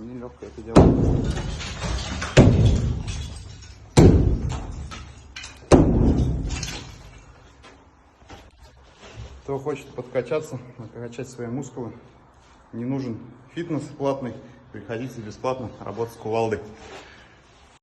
Нелегкое это дело. Кто хочет подкачаться, накачать свои мускулы, не нужен фитнес платный, приходите бесплатно работать с кувалдой.